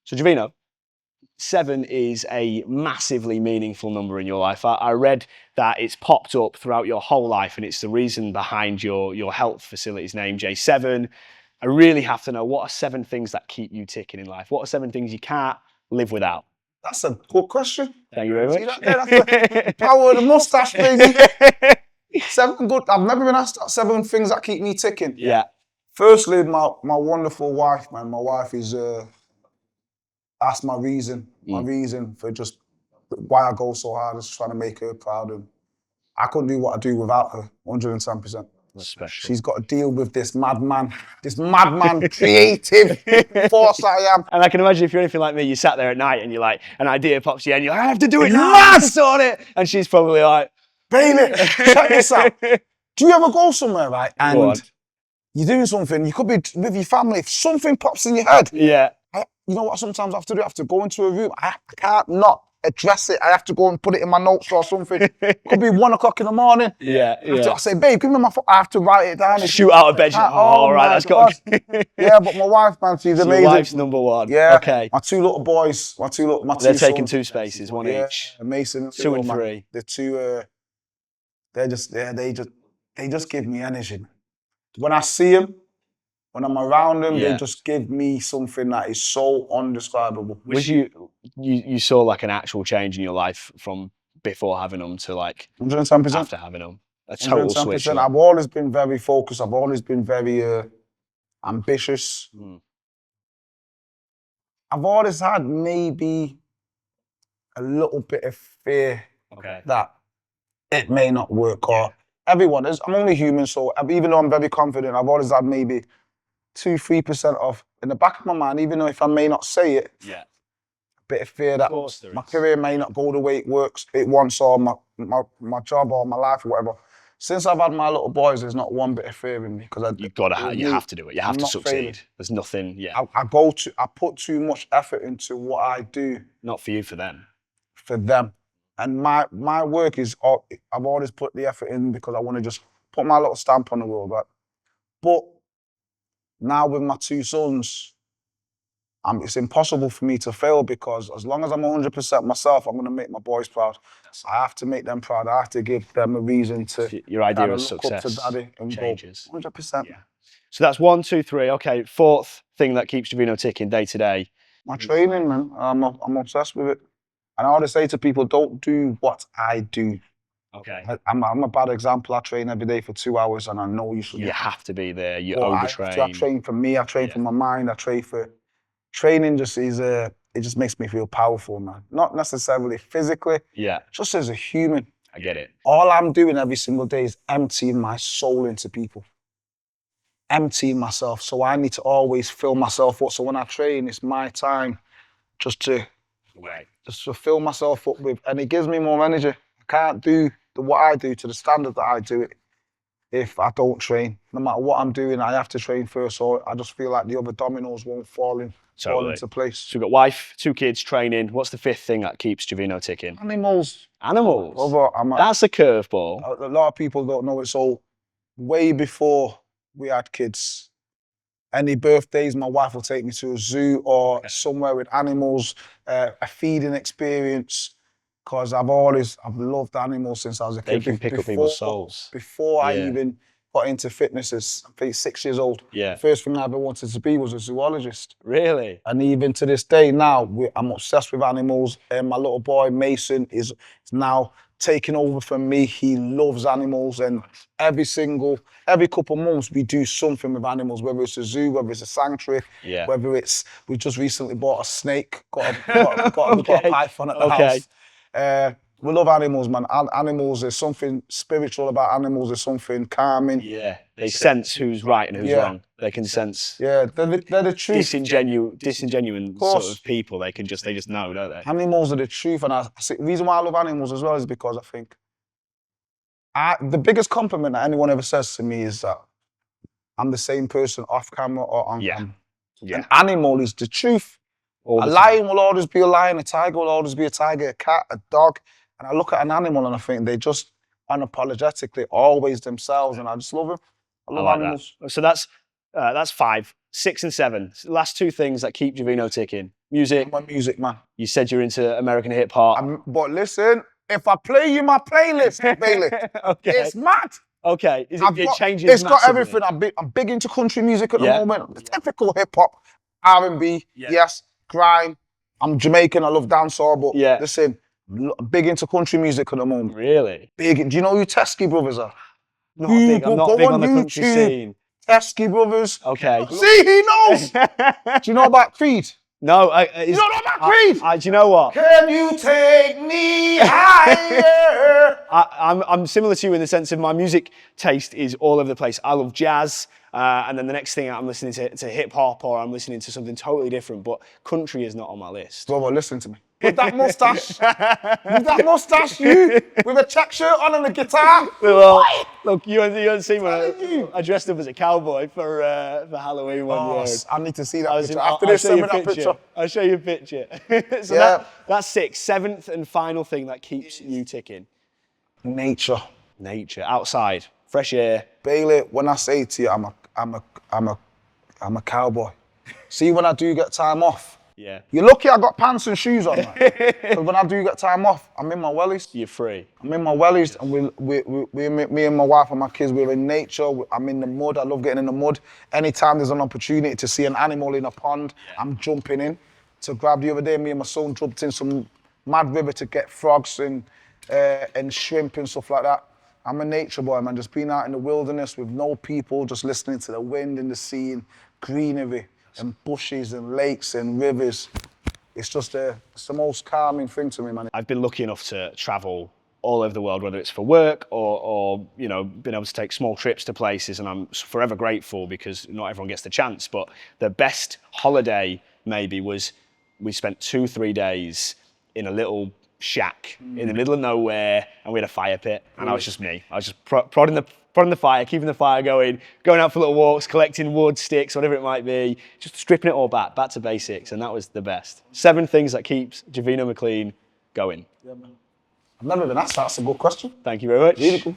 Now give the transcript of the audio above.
So Javeno, 7 is a massively meaningful number in your life. I read that it's popped up throughout your whole life, and it's the reason behind your health facility's name, J7. I really have to know, what are 7 things that keep you ticking in life? What are 7 things you can't live without? That's a good question. Thank you very much. See that there? That's the power of the mustache, baby. 7 good. I've never been asked 7 things that keep me ticking. Yeah. Firstly, my wonderful wife, man. My wife is that's my reason. My reason for just why I go so hard is trying to make her proud. And I couldn't do what I do without her. 110%. That's special. She's got to deal with this madman, creative force that I am. And I can imagine if you're anything like me, you sat there at night and you're like, an idea pops to you and you're like, I have to do it now, sort it. And she's probably like, Bailey, check this out. Do you ever go somewhere, right? And you're doing something, you could be with your family, if something pops in your head. Yeah. You know what sometimes I have to do? I have to go into a room. I can't not address it. I have to go and put it in my notes or something. It could be 1 o'clock in the morning. Yeah, I say, babe, give me my phone. I have to write it down. Shoot out of bed. All right, that's got. Yeah, but my wife, man, she's amazing. Your wife's number 1. Yeah. Okay. My 2 little boys, They're taking 2 spaces, 1 each. Mason, 2 and 3. The 2, they just give me energy. When I see them, when I'm around them, they just give me something that is so undescribable. Was you saw like an actual change in your life from before having them to like 110%. after having them? A total 110%. switch. I've always been very focused. I've always been very ambitious. I've always had maybe a little bit of fear that it may not work. Or everyone is. I'm only human, so even though I'm very confident, I've always had maybe 2-3% of in the back of my mind, even though if I may not say it, a bit of fear that my career may not go the way it wants, or my job or my life or whatever. Since I've had my little boys, there's not one bit of fear in me, because you have to do it. You have to succeed. Failing. There's nothing. I put too much effort into what I do. Not for you, for them. For them, and my work is. I've always put the effort in because I want to just put my little stamp on the world, right? But now with my 2 sons, it's impossible for me to fail, because as long as I'm 100% myself, I'm going to make my boys proud. I have to make them proud. I have to give them a reason to. Your idea of success look up to daddy and changes. Go 100%. Yeah. So that's 1, 2, 3. Okay, 4th thing that keeps Javeno ticking day to day. My training, man. I'm obsessed with it, and I always say to people, don't do what I do. Okay. I'm a bad example. I train every day for 2 hours, and I know you should. You have to be there. You overtrain. I train for me. I train for my mind. I train for. Training just is it just makes me feel powerful, man. Not necessarily physically. Yeah. Just as a human. I get it. All I'm doing every single day is emptying my soul into people. Emptying myself. So I need to always fill myself up. So when I train, it's my time just to fill myself up with, and it gives me more energy. I can't do what I do to the standard that I do it if I don't train. No matter what I'm doing, I have to train first, so I just feel like the other dominoes won't fall into place. So we've got wife, 2 kids, training. What's the 5th thing that keeps Javeno ticking? Animals. That's a curveball. A lot of people don't know it. So way before we had kids, any birthdays, my wife will take me to a zoo or somewhere with animals, a feeding experience. Because I've loved animals since I was a kid. They can pick up people's souls. Before I even got into fitness as 6 years old, the first thing I ever wanted to be was a zoologist. Really? And even to this day now, I'm obsessed with animals. And my little boy, Mason, is now taking over from me. He loves animals. And every couple of months, we do something with animals, whether it's a zoo, whether it's a sanctuary, whether it's, we just recently bought a snake, got a python at the house. We love animals, man. Animals, there's something spiritual about animals. There's something calming. Yeah, they sense who's right and who's wrong. They can sense. Yeah, they're the truth. Disingenuine sort of people. They just know, don't they? Animals are the truth, and the reason why I love animals as well is because I think the biggest compliment that anyone ever says to me is that I'm the same person off camera or on camera. Yeah. An animal is the truth. A lion will always be a lion, a tiger will always be a tiger, a cat, a dog. And I look at an animal and I think they just unapologetically always themselves, and I just love them. I love animals. So that's 5, 6 and 7. Last 2 things that keep Javeno ticking. Music. I'm a music man. You said you're into American hip hop. But listen, if I play you my playlist, Bailey, Okay. it's mad. Okay. It changes It's got massively. everything. I'm big into country music at the Yeah. moment. The typical hip hop, R&B, yes, grime. I'm Jamaican. I love dancehall, but listen, I'm big into country music at the moment. Really? Big. Do you know who Teskey Brothers are? Not big. I'm not big on the country scene. Teskey Brothers. Okay. See, he knows. Do you know about Creed? No. You don't know about Creed? Do you know what? Can you take me higher? I'm similar to you in the sense of my music taste is all over the place. I love jazz, and then the next thing I'm listening to hip hop, or I'm listening to something totally different. But country is not on my list. Brother, listen to me. With that mustache, you with a check shirt on and a guitar. Well, look, you haven't seen when I dressed up as a cowboy for Halloween one year. I need to see that picture. After this, send me that picture. I'll show you a picture. So that's 6. 7th and final thing that keeps you ticking. Nature. Outside, fresh air. Bailey, when I say to you, I'm a cowboy. See, when I do get time off. Yeah. You're lucky I got pants and shoes on, man. Because when I do get time off, I'm in my wellies. You're free. I'm in my wellies, and me and my wife and my kids, we're in nature. I'm in the mud. I love getting in the mud. Anytime there's an opportunity to see an animal in a pond, I'm jumping in. To grab the other day, me and my son jumped in some mad river to get frogs and shrimp and stuff like that. I'm a nature boy, man. Just being out in the wilderness with no people, just listening to the wind and the sea and greenery and bushes and lakes and rivers. It's just it's the most calming thing to me, man. I've been lucky enough to travel all over the world, whether it's for work or you know, being able to take small trips to places, and I'm forever grateful because not everyone gets the chance. But the best holiday maybe was we spent 2-3 days in a little shack in the middle of nowhere, and we had a fire pit, and I was just me. I was just prodding the fire, keeping the fire going out for little walks, collecting wood, sticks, whatever it might be, just stripping it all back to basics, and that was the best. 7 things that keeps Javeno McLean going. Yeah, man. I've never been asked that. That's a good question. Thank you very much. Really cool.